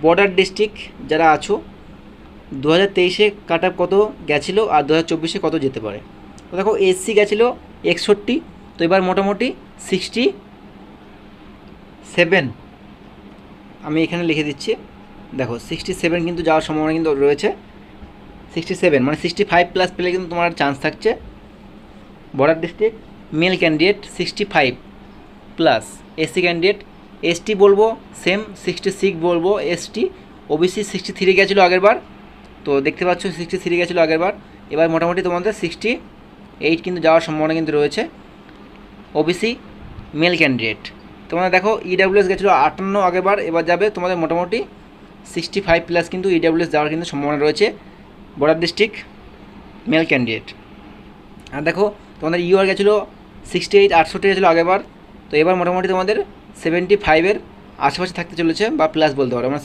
Border district যারা আছো 2023-এ কাট up কত গেছিলো আর 2024-এ কত যেতে পারে। তো দেখো এসসি গেছিলো 61, তো এবার মোটামুটি 67, আমি এখানে লিখে দিচ্ছি, দেখো 67 কিন্তু যাওয়ার সম্ভাবনা কিন্তু রয়েছে। 67 মানে 65 প্লাস পেলে কিন্তু তোমার চান্স থাকছে। Border district male candidate 65 plus, SC candidate, ST বলবো সেম 66 বলবো এসটি, ওবিসি 63 গেছিলো আগের বার, তো দেখতে পাচ্ছ 63 গেছিলো আগের বার, এবার মোটামুটি তোমাদের 68 কিন্তু যাওয়ার সম্ভাবনা কিন্তু রয়েছে। ওবিসি মেল ক্যান্ডিডেট তোমরা দেখো ইডাব্লিউএস গেছিলো 58 আগের বার, এবার যাবে তোমাদের মোটামুটি 65 প্লাস কিন্তু ইডাব্লিউএস যাওয়ার কিন্তু সম্ভাবনা রয়েছে বর্ডার ডিস্ট্রিক্ট মেল ক্যান্ডিডেট। আর দেখো তোমাদের ইউআর গেছিলো 68 68 গেছিলো আগেরবার, তো এবার মোটামুটি তোমাদের 75-এর আশেপাশে থাকতে চলেছে বা প্লাস বলতে পারো, আমরা